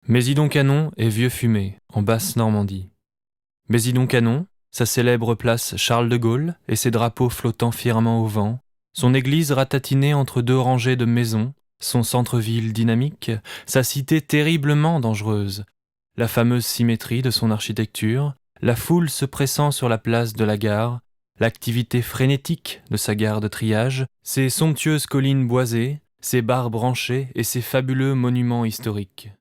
Mésidon-Canon et Vieux-Fumé, en Basse-Normandie. Mésidon-Canon, sa célèbre place Charles de Gaulle et ses drapeaux flottant fièrement au vent, son église ratatinée entre deux rangées de maisons, son centre-ville dynamique, sa cité terriblement dangereuse, la fameuse symétrie de son architecture, la foule se pressant sur la place de la gare, l'activité frénétique de sa gare de triage, ses somptueuses collines boisées, ses bars branchés et ses fabuleux monuments historiques.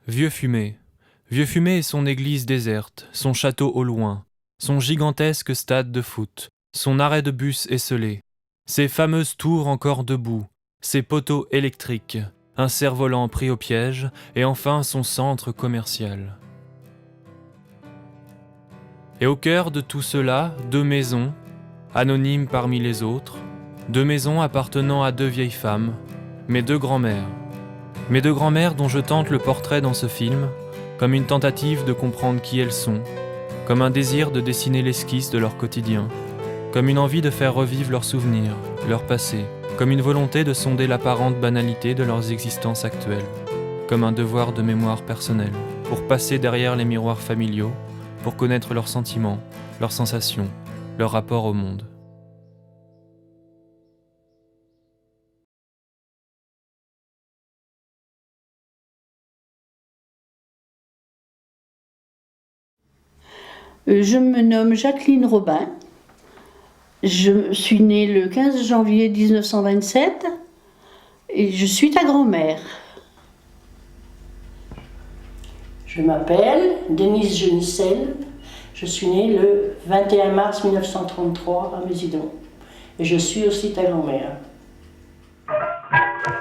Vieux-Fumé. Vieux-Fumé est son église déserte, son château au loin, son gigantesque stade de foot, son arrêt de bus esselé, ses fameuses tours encore debout, ses poteaux électriques, un cerf-volant pris au piège, et enfin son centre commercial. Et au cœur de tout cela, deux maisons, anonymes parmi les autres, deux maisons appartenant à deux vieilles femmes, mes deux grands-mères. Mes deux grands-mères dont je tente le portrait dans ce film, comme une tentative de comprendre qui elles sont, comme un désir de dessiner l'esquisse de leur quotidien, comme une envie de faire revivre leurs souvenirs, leur passé, comme une volonté de sonder l'apparente banalité de leurs existences actuelles, comme un devoir de mémoire personnelle, pour passer derrière les miroirs familiaux, pour connaître leurs sentiments, leurs sensations, leur rapport au monde. Je me nomme Jacqueline Robin. Je suis née le 15 janvier 1927 et je suis ta grand-mère. Je m'appelle Denise Genicel. Je suis née le 21 mars 1933 à Mésidon. Et je suis aussi ta grand-mère.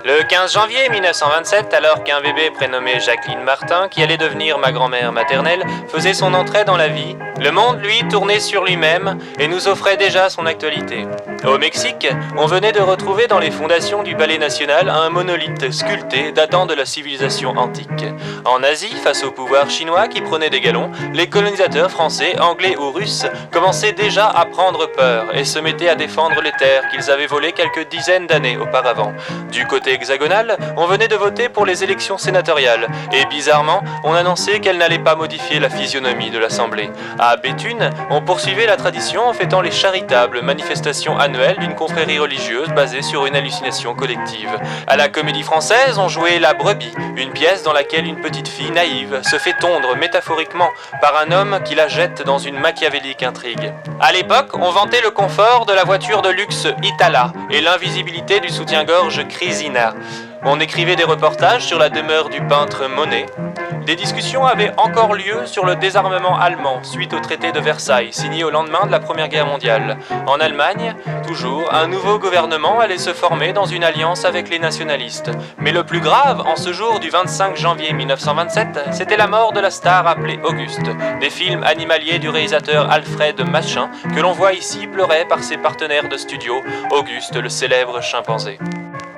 Le 15 janvier 1927, alors qu'un bébé prénommé Jacqueline Martin, qui allait devenir ma grand-mère maternelle, faisait son entrée dans la vie, le monde, lui, tournait sur lui-même et nous offrait déjà son actualité. Au Mexique, on venait de retrouver dans les fondations du Ballet National un monolithe sculpté datant de la civilisation antique. En Asie, face au pouvoir chinois qui prenait des galons, les colonisateurs français, anglais ou russes commençaient déjà à prendre peur et se mettaient à défendre les terres qu'ils avaient volées quelques dizaines d'années auparavant. Du côté hexagonal, on venait de voter pour les élections sénatoriales et bizarrement, on annonçait qu'elle n'allait pas modifier la physionomie de l'Assemblée. À Béthune, on poursuivait la tradition en fêtant les charitables manifestations annuelles d'une confrérie religieuse basée sur une hallucination collective. À la Comédie Française, on jouait La Brebis, une pièce dans laquelle une petite fille naïve se fait tondre métaphoriquement par un homme qui la jette dans une machiavélique intrigue. À l'époque, on vantait le confort de la voiture de luxe Itala et l'invisibilité du soutien-gorge Crisina. On écrivait des reportages sur la demeure du peintre Monet. Des discussions avaient encore lieu sur le désarmement allemand suite au traité de Versailles, signé au lendemain de la Première Guerre mondiale. En Allemagne, toujours, un nouveau gouvernement allait se former dans une alliance avec les nationalistes. Mais le plus grave, en ce jour du 25 janvier 1927, c'était la mort de la star appelée Auguste, des films animaliers du réalisateur Alfred Machin, que l'on voit ici pleurer par ses partenaires de studio, Auguste, le célèbre chimpanzé.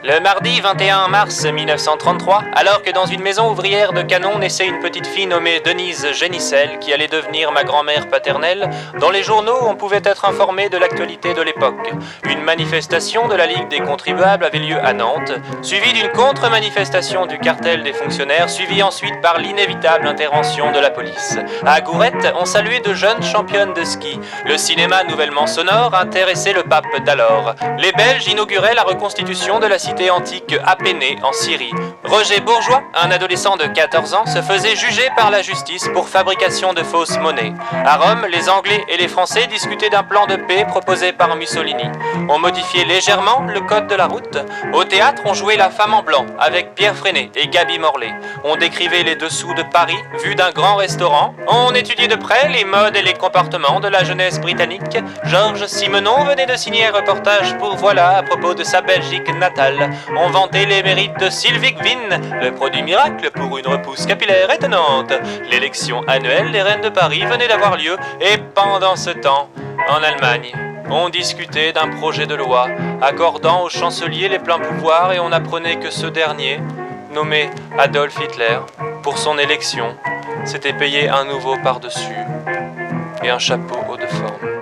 Le mardi 21 mars 1933, alors que dans une maison ouvrière de Canon naissait une petite fille nommée Denise Genicel qui allait devenir ma grand-mère paternelle, dans les journaux on pouvait être informé de l'actualité de l'époque. Une manifestation de la Ligue des contribuables avait lieu à Nantes, suivie d'une contre-manifestation du cartel des fonctionnaires, suivie ensuite par l'inévitable intervention de la police. À Gourette, on saluait de jeunes championnes de ski. Le cinéma nouvellement sonore intéressait le pape d'alors. Les Belges inauguraient la reconstitution de la cité antique Apénée en Syrie. Roger Bourgeois, un adolescent de 14 ans, se faisait juger par la justice pour fabrication de fausses monnaies. À Rome, les Anglais et les Français discutaient d'un plan de paix proposé par Mussolini. On modifiait légèrement le code de la route. Au théâtre, on jouait La Femme en blanc avec Pierre Freinet et Gaby Morley. On décrivait les dessous de Paris, vus d'un grand restaurant. On étudiait de près les modes et les comportements de la jeunesse britannique. Georges Simenon venait de signer un reportage pour Voilà à propos de sa Belgique natale. On vantait les mérites de Sylvie Gwynn, le produit miracle pour une repousse capillaire étonnante. L'élection annuelle des reines de Paris venait d'avoir lieu et pendant ce temps, en Allemagne, on discutait d'un projet de loi accordant au chancelier les pleins pouvoirs et on apprenait que ce dernier, nommé Adolf Hitler, pour son élection, s'était payé un nouveau par-dessus et un chapeau haut de forme.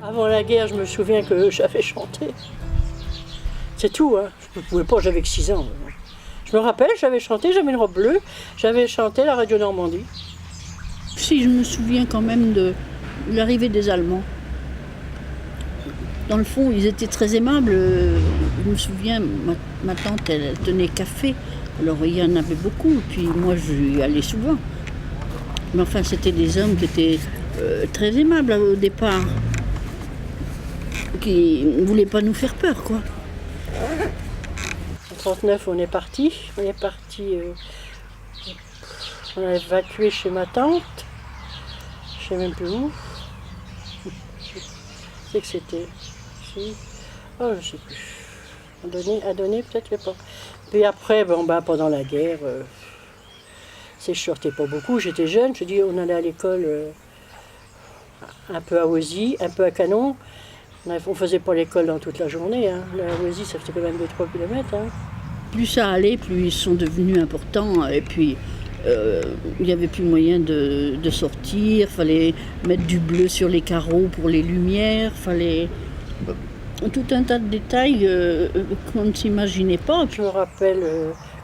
Avant la guerre, je me souviens que j'avais chanté. C'est tout, hein. Je ne pouvais pas, j'avais que 6 ans. Je me rappelle, j'avais chanté, j'avais une robe bleue, j'avais chanté la radio Normandie. Si, je me souviens quand même de l'arrivée des Allemands. Dans le fond, ils étaient très aimables. Je me souviens, ma tante, elle tenait café. Alors, il y en avait beaucoup, et puis moi, j'y allais souvent. Mais enfin, c'était des hommes qui étaient très aimables au départ. Qui ne voulaient pas nous faire peur, quoi. En 1939, on est parti. On a évacué chez ma tante. Je ne sais même plus où. C'est que c'était. Si. Oh, je ne sais plus. À donner, peut-être, je ne sais pas. Puis après, pendant la guerre, je ne sortais pas beaucoup. J'étais jeune. Je dis, on allait à l'école un peu à Oisy, un peu à Canon. On ne faisait pas l'école dans toute la journée. Hein. La Oisy, ça faisait quand même 2-3 km. Hein. Plus ça allait, plus ils sont devenus importants. Et puis, il n'y avait plus moyen de sortir. Il fallait mettre du bleu sur les carreaux pour les lumières. Il fallait tout un tas de détails qu'on ne s'imaginait pas. Je me rappelle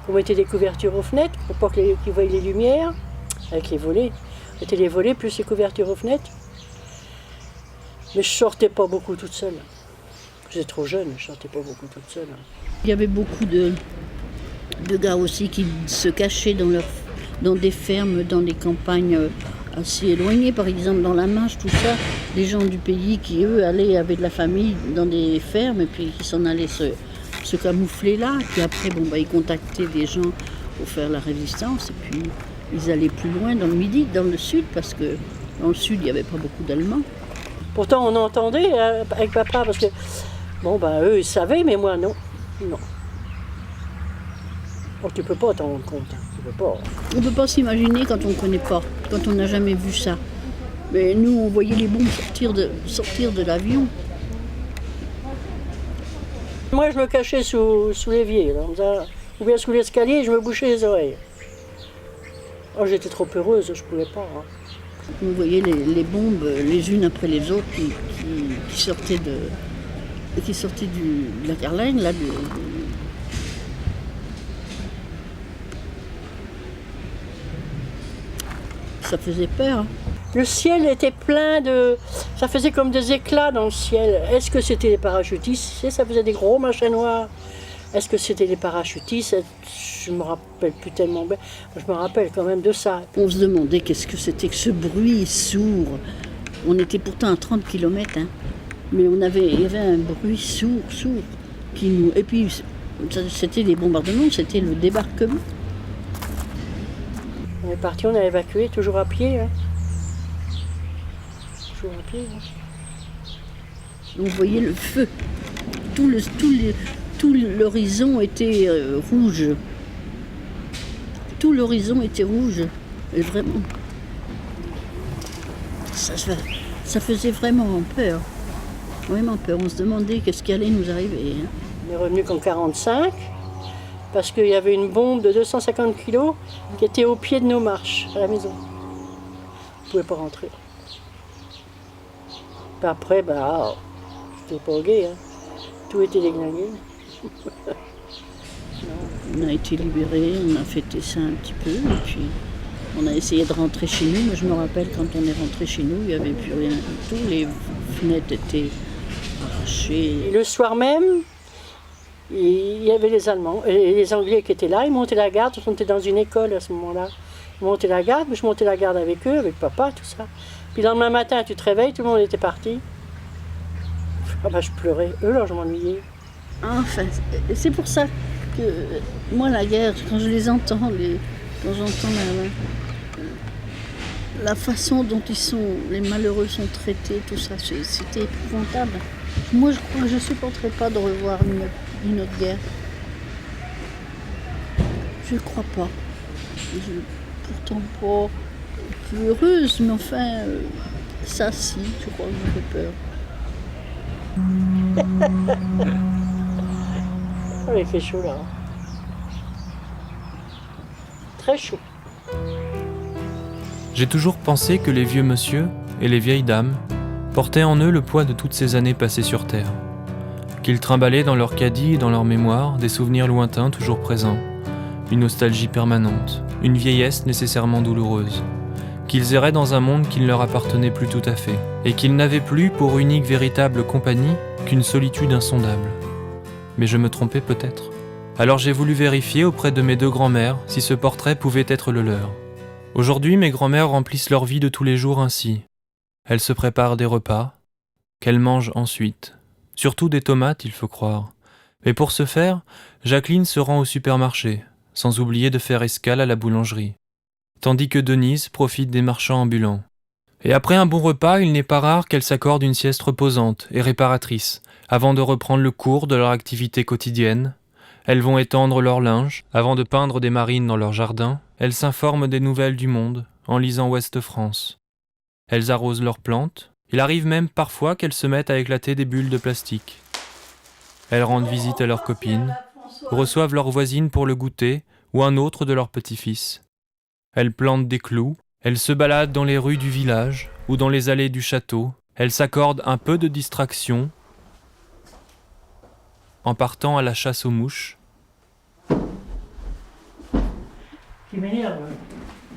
qu'on mettait des couvertures aux fenêtres pour pas qu'ils voient les lumières. Avec les volets. On mettait les volets plus les couvertures aux fenêtres. Mais je sortais pas beaucoup toute seule. J'étais trop jeune, je sortais pas beaucoup toute seule. Il y avait beaucoup de gars aussi qui se cachaient dans des fermes, dans des campagnes assez éloignées, par exemple dans la Manche, tout ça. Des gens du pays qui, eux, allaient avec de la famille dans des fermes et puis qui s'en allaient se camoufler là. Puis après, ils contactaient des gens pour faire la résistance. Et puis, ils allaient plus loin dans le Midi, dans le Sud, parce que dans le Sud, il n'y avait pas beaucoup d'Allemands. Pourtant, on entendait avec papa, parce que, eux, ils savaient, mais moi, non. Donc, tu peux pas t'en rendre compte. Tu peux pas. On ne peut pas s'imaginer quand on ne connaît pas, quand on n'a jamais vu ça. Mais nous, on voyait les bombes sortir de l'avion. Moi, je me cachais sous l'évier, ou bien sous l'escalier, je me bouchais les oreilles. Oh, j'étais trop heureuse, je pouvais pas. Hein. On voyait les bombes les unes après les autres qui sortaient de la Caroline, là. Ça faisait peur. Hein. Le ciel était plein de... Ça faisait comme des éclats dans le ciel. Est-ce que c'était les parachutistes? Ça faisait des gros machins noirs. Est-ce que c'était les parachutistes? Je me rappelle plus tellement bien. Je me rappelle quand même de ça. On se demandait qu'est-ce que c'était que ce bruit sourd. On était pourtant à 30 km, hein. Mais il y avait un bruit sourd. Et puis, c'était les bombardements, c'était le débarquement. On est parti, on a évacué, toujours à pied. Hein. Toujours à pied. Hein. On voyait le feu. Tout l'horizon était rouge. Tout l'horizon était rouge. Et vraiment, ça faisait vraiment peur. Vraiment peur. On se demandait qu'est-ce qui allait nous arriver. Hein. On est revenu qu'en 1945, parce qu'il y avait une bombe de 250 kilos qui était au pied de nos marches à la maison. On ne pouvait pas rentrer. Puis après, c'était pas gay. Hein. Tout était déglingué. On a été libérés, on a fêté ça un petit peu, et puis on a essayé de rentrer chez nous. Mais je me rappelle quand on est rentré chez nous, il n'y avait plus rien du tout, les fenêtres étaient arrachées. Et le soir même, il y avait les Allemands et les Anglais qui étaient là, ils montaient la garde, on était dans une école à ce moment-là. Ils montaient la garde, mais je montais la garde avec eux, avec papa, tout ça. Puis le lendemain matin, tu te réveilles, tout le monde était parti. Je pleurais, eux là, je m'ennuyais. Enfin, c'est pour ça que moi, la guerre, quand je les entends, quand j'entends la façon dont les malheureux sont traités, tout ça, c'était épouvantable. Moi, je crois que je ne supporterais pas de revoir une autre guerre. Je ne crois pas. Pourtant pas plus heureuse, mais enfin, ça si, je crois que j'ai peur. Oh, il fait chaud là. Très chaud. J'ai toujours pensé que les vieux monsieur et les vieilles dames portaient en eux le poids de toutes ces années passées sur Terre. Qu'ils trimballaient dans leur caddie et dans leur mémoire des souvenirs lointains toujours présents, une nostalgie permanente, une vieillesse nécessairement douloureuse. Qu'ils erraient dans un monde qui ne leur appartenait plus tout à fait, et qu'ils n'avaient plus pour unique véritable compagnie qu'une solitude insondable. Mais je me trompais peut-être. Alors j'ai voulu vérifier auprès de mes 2 grands-mères si ce portrait pouvait être le leur. Aujourd'hui, mes grands-mères remplissent leur vie de tous les jours ainsi. Elles se préparent des repas, qu'elles mangent ensuite. Surtout des tomates, il faut croire. Mais pour ce faire, Jacqueline se rend au supermarché, sans oublier de faire escale à la boulangerie. Tandis que Denise profite des marchands ambulants. Et après un bon repas, il n'est pas rare qu'elles s'accordent une sieste reposante et réparatrice, avant de reprendre le cours de leur activité quotidienne. Elles vont étendre leur linge, avant de peindre des marines dans leur jardin. Elles s'informent des nouvelles du monde, en lisant Ouest France. Elles arrosent leurs plantes. Il arrive même parfois qu'elles se mettent à éclater des bulles de plastique. Elles rendent visite à leurs copines, reçoivent leurs voisines pour le goûter, ou un autre de leurs petits-fils. Elles plantent des clous, elles se baladent dans les rues du village ou dans les allées du château. Elles s'accordent un peu de distraction en partant à la chasse aux mouches.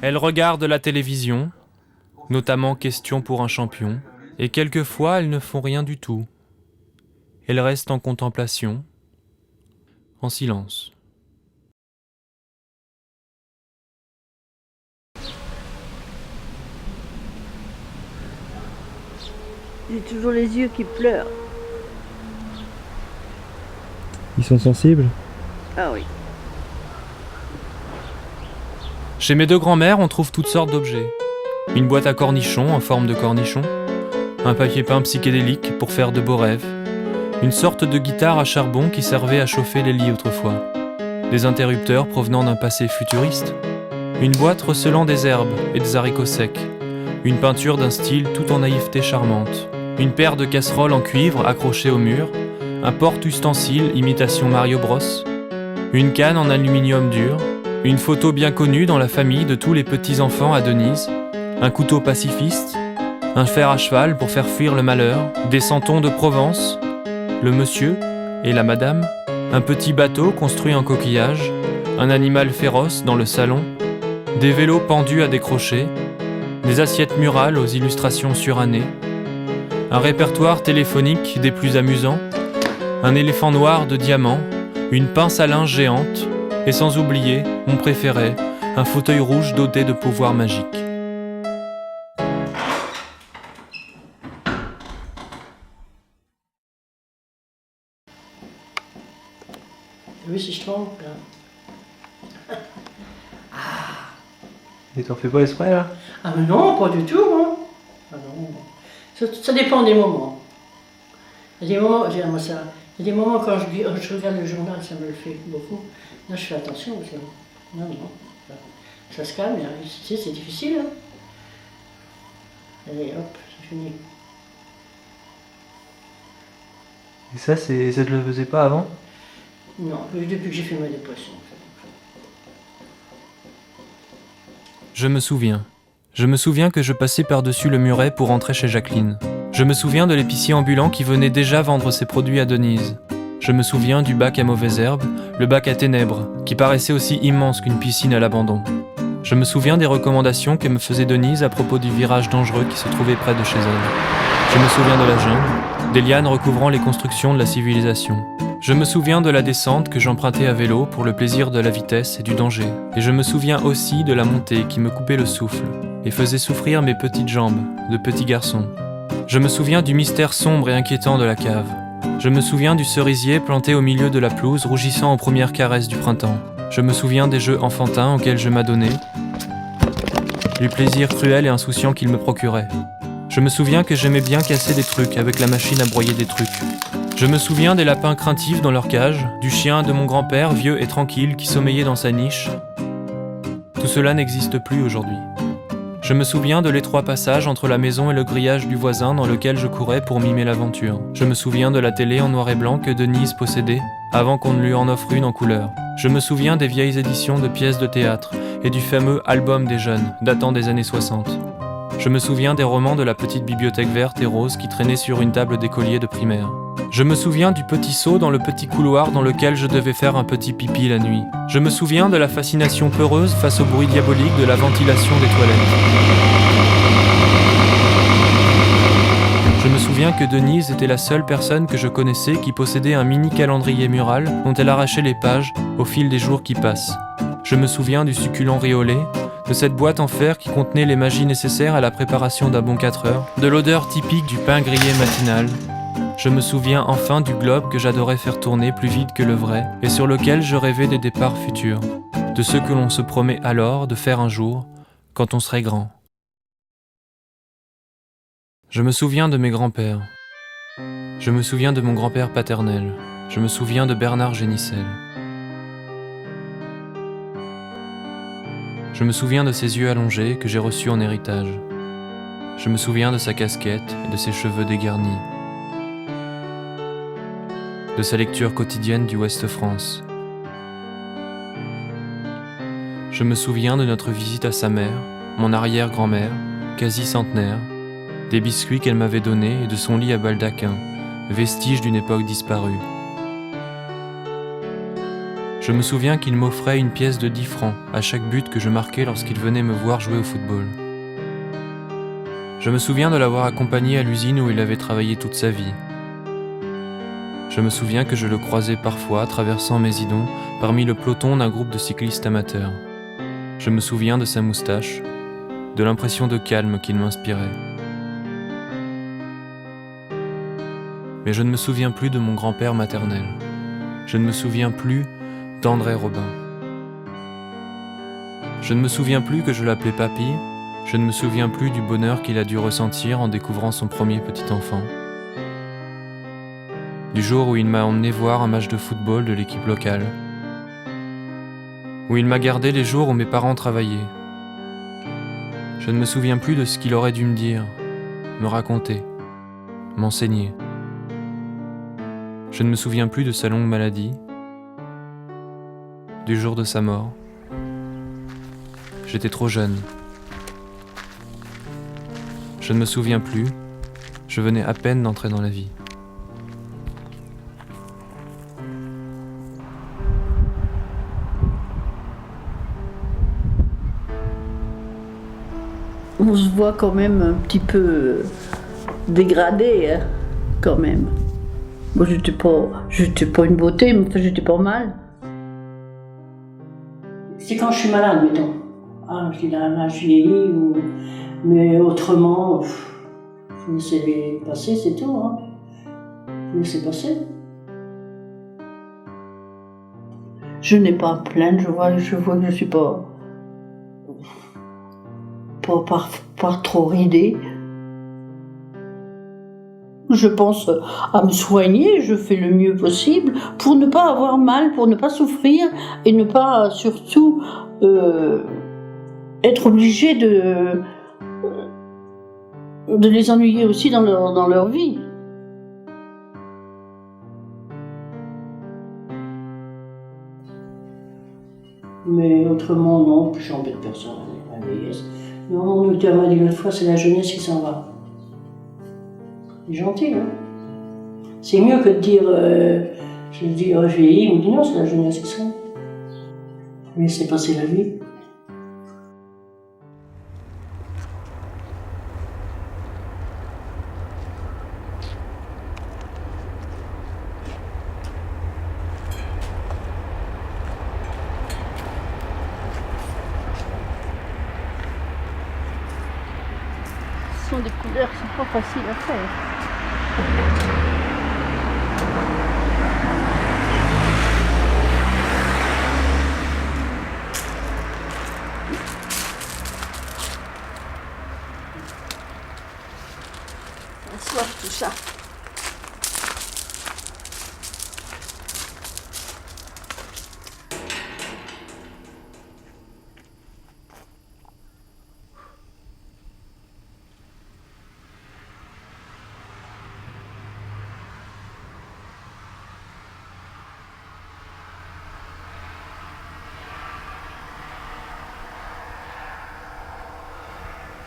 Elles regardent la télévision, notamment Question pour un champion, et quelquefois elles ne font rien du tout. Elles restent en contemplation, en silence. J'ai toujours les yeux qui pleurent. Ils sont sensibles? Ah oui. Chez mes 2 grands-mères, on trouve toutes sortes d'objets. Une boîte à cornichons en forme de cornichon, un papier peint psychédélique pour faire de beaux rêves, une sorte de guitare à charbon qui servait à chauffer les lits autrefois, des interrupteurs provenant d'un passé futuriste, une boîte recelant des herbes et des haricots secs, une peinture d'un style tout en naïveté charmante, une paire de casseroles en cuivre accrochées au mur, un porte-ustensile imitation Mario Bros, une canne en aluminium dur, une photo bien connue dans la famille de tous les petits-enfants à Denise, un couteau pacifiste, un fer à cheval pour faire fuir le malheur, des santons de Provence, le monsieur et la madame, un petit bateau construit en coquillage, un animal féroce dans le salon, des vélos pendus à des crochets, des assiettes murales aux illustrations surannées, un répertoire téléphonique des plus amusants, un éléphant noir de diamant, une pince à linge géante, et sans oublier, mon préféré, un fauteuil rouge doté de pouvoirs magiques. Oui, si je trompe, là. Et t'en fais pas exprès là? Ah mais non, pas du tout, hein. Ah non. Ça dépend des moments. Il y a des moments, il y a des moments quand je regarde le journal, ça me le fait beaucoup. Là, je fais attention parce que non, ça se calme. Tu sais, c'est difficile. Hein. Allez, hop, c'est fini. Et ça te le faisait pas avant? Non, depuis que j'ai fait ma dépression. Je me souviens que je passais par-dessus le muret pour rentrer chez Jacqueline. Je me souviens de l'épicier ambulant qui venait déjà vendre ses produits à Denise. Je me souviens du bac à mauvaises herbes, le bac à ténèbres, qui paraissait aussi immense qu'une piscine à l'abandon. Je me souviens des recommandations que me faisait Denise à propos du virage dangereux qui se trouvait près de chez elle. Je me souviens de la jungle, des lianes recouvrant les constructions de la civilisation. Je me souviens de la descente que j'empruntais à vélo pour le plaisir de la vitesse et du danger. Et je me souviens aussi de la montée qui me coupait le souffle et faisait souffrir mes petites jambes de petit garçon. Je me souviens du mystère sombre et inquiétant de la cave. Je me souviens du cerisier planté au milieu de la pelouse rougissant aux premières caresses du printemps. Je me souviens des jeux enfantins auxquels je m'adonnais, du plaisir cruel et insouciant qu'ils me procuraient. Je me souviens que j'aimais bien casser des trucs avec la machine à broyer des trucs. Je me souviens des lapins craintifs dans leur cage, du chien de mon grand-père vieux et tranquille qui sommeillait dans sa niche. Tout cela n'existe plus aujourd'hui. Je me souviens de l'étroit passage entre la maison et le grillage du voisin dans lequel je courais pour mimer l'aventure. Je me souviens de la télé en noir et blanc que Denise possédait, avant qu'on ne lui en offre une en couleur. Je me souviens des vieilles éditions de pièces de théâtre et du fameux album des jeunes, datant des années 60. Je me souviens des romans de la petite bibliothèque verte et rose qui traînait sur une table d'écolier de primaire. Je me souviens du petit seau dans le petit couloir dans lequel je devais faire un petit pipi la nuit. Je me souviens de la fascination peureuse face au bruit diabolique de la ventilation des toilettes. Je me souviens que Denise était la seule personne que je connaissais qui possédait un mini calendrier mural dont elle arrachait les pages au fil des jours qui passent. Je me souviens du succulent riolet, de cette boîte en fer qui contenait les magies nécessaires à la préparation d'un bon 4 heures, de l'odeur typique du pain grillé matinal. Je me souviens enfin du globe que j'adorais faire tourner plus vite que le vrai et sur lequel je rêvais des départs futurs, de ceux que l'on se promet alors de faire un jour, quand on serait grand. Je me souviens de mes grands-pères. Je me souviens de mon grand-père paternel. Je me souviens de Bernard Génissel. Je me souviens de ses yeux allongés que j'ai reçus en héritage. Je me souviens de sa casquette et de ses cheveux dégarnis. De sa lecture quotidienne du Ouest-France. Je me souviens de notre visite à sa mère, mon arrière-grand-mère, quasi centenaire, des biscuits qu'elle m'avait donnés et de son lit à baldaquin, vestige d'une époque disparue. Je me souviens qu'il m'offrait une pièce de 10 francs à chaque but que je marquais lorsqu'il venait me voir jouer au football. Je me souviens de l'avoir accompagné à l'usine où il avait travaillé toute sa vie. Je me souviens que je le croisais parfois traversant Mésidon parmi le peloton d'un groupe de cyclistes amateurs. Je me souviens de sa moustache, de l'impression de calme qu'il m'inspirait. Mais je ne me souviens plus de mon grand-père maternel. Je ne me souviens plus d'André Robin. Je ne me souviens plus que je l'appelais papy. Je ne me souviens plus du bonheur qu'il a dû ressentir en découvrant son premier petit enfant. Du jour où il m'a emmené voir un match de football de l'équipe locale. Où il m'a gardé les jours où mes parents travaillaient. Je ne me souviens plus de ce qu'il aurait dû me dire, me raconter, m'enseigner. Je ne me souviens plus de sa longue maladie, du jour de sa mort. J'étais trop jeune. Je ne me souviens plus, je venais à peine d'entrer dans la vie. On se voit quand même un petit peu dégradé, hein, quand même. Moi, j'étais pas une beauté, mais enfin, j'étais pas mal. C'est quand je suis malade, mettons. Ah, je dis là, je vieillis, mais autrement, je laissais passer, c'est tout. Hein. Je laissais passer. Je n'ai pas à me plaindre, je vois que je suis pas trop ridée. Je pense à me soigner, je fais le mieux possible pour ne pas avoir mal, pour ne pas souffrir et ne pas surtout être obligée de les ennuyer aussi dans leur vie. Mais autrement, non, puis j'embête personne avec la vieillesse. Non, mon docteur m'a dit l'autre fois, c'est la jeunesse qui s'en va. C'est gentil, hein. C'est mieux que de dire, je dis, oh, je vieillis, il me dit non, c'est la jeunesse qui s'en va. Laissez passer la vie. Ce sont des couleurs qui sont pas faciles à faire. Soif tout ça.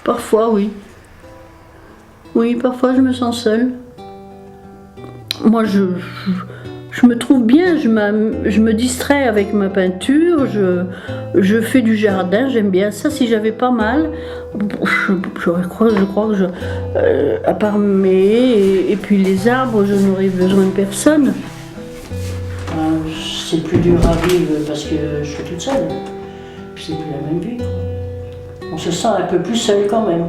Parfois, oui. Oui, parfois je me sens seule. Moi, je me trouve bien, je me distrais avec ma peinture, je fais du jardin, j'aime bien ça. Si j'avais pas mal, je crois que à part mes haies et puis les arbres, je n'aurais besoin de personne. C'est plus dur à vivre parce que je suis toute seule. Puis c'est plus la même vie. On se sent un peu plus seul quand même.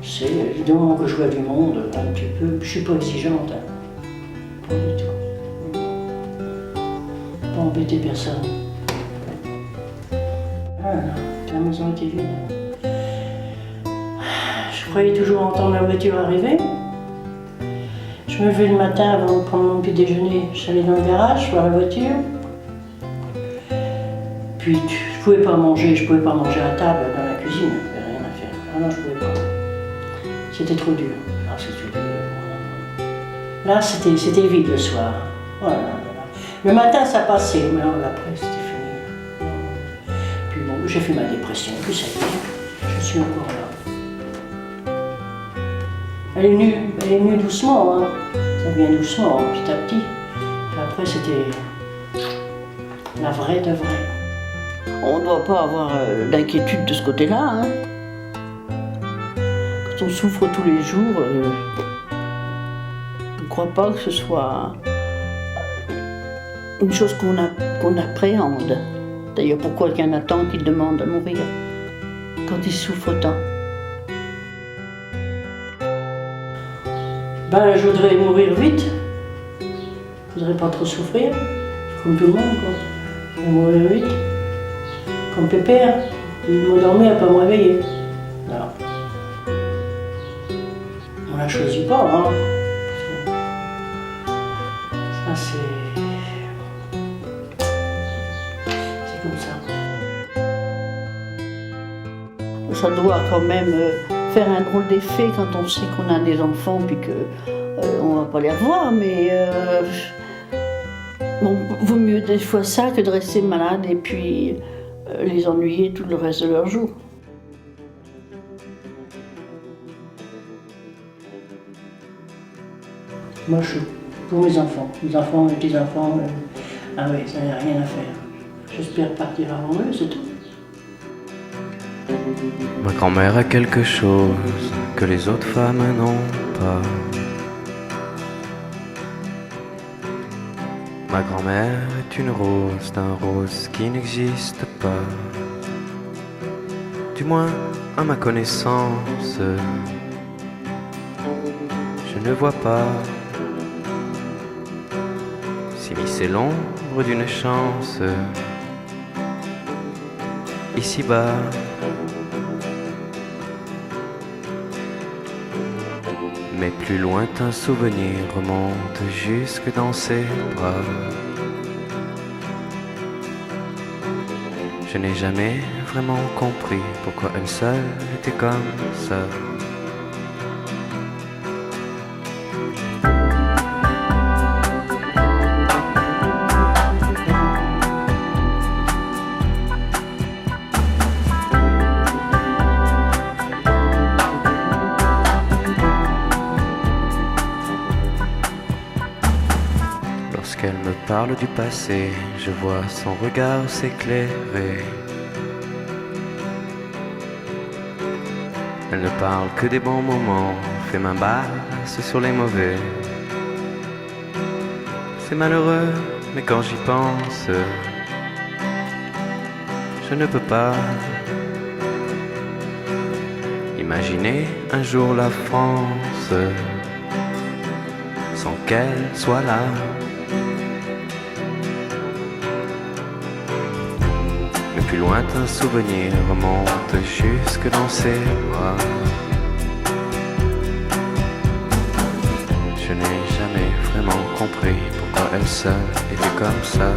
C'est évidemment que je vois du monde un petit peu. Je suis pas exigeante. Hein. Pas du tout. Pas embêter personne. Ah non, la maison était vide. Je croyais toujours entendre la voiture arriver. Je me levais le matin avant de prendre mon petit déjeuner. J'allais dans le garage voir la voiture. Puis je pouvais pas manger à table dans la cuisine. J'avais rien à faire. Ah non, je pouvais pas. C'était trop dur. Ah, c'était dur. Là, c'était vide le soir. Voilà. Le matin, ça passait, mais après, c'était fini. Puis bon, j'ai fait ma dépression, puis ça y est, je suis encore là. Elle est venue doucement, hein. Ça vient doucement, petit à petit. Puis après, c'était la vraie de vraie. On ne doit pas avoir d'inquiétude de ce côté-là, hein. Quand on souffre tous les jours, je ne crois pas que ce soit une chose qu'on appréhende. D'ailleurs, pourquoi il y en a tant qui demandent à mourir quand ils souffrent tant? Ben, je voudrais mourir vite. Je voudrais pas trop souffrir, comme tout le monde, quoi. Je voudrais mourir vite. Comme Pépère, il m'a dormi à pas me réveiller. Non. On l'a choisi pas, hein. Ça, c'est comme ça. Ça doit quand même faire un drôle d'effet quand on sait qu'on a des enfants puis qu'on va pas les revoir, mais bon, vaut mieux des fois ça que de rester malade et puis les ennuyer tout le reste de leur jour. Moi, je suis pour mes enfants, mes petits-enfants, ah oui, ça n'y a rien à faire. J'espère partir avant eux, c'est tout. Ma grand-mère a quelque chose que les autres femmes n'ont pas. Ma grand-mère est une rose d'un rose qui n'existe pas. Du moins, à ma connaissance, je ne vois pas s'immiscer l'ombre d'une chance ici-bas. Mes plus lointains souvenirs remontent jusque dans ses bras. Je n'ai jamais vraiment compris pourquoi elle seule était comme ça. Lorsqu'elle me parle du passé, je vois son regard s'éclairer. Elle ne parle que des bons moments, fait main basse sur les mauvais. C'est malheureux, mais quand j'y pense, je ne peux pas imaginer un jour la France sans qu'elle soit là. Mes plus lointains souvenirs remontent jusque dans ses bras. Je n'ai jamais vraiment compris pourquoi elle seule était comme ça.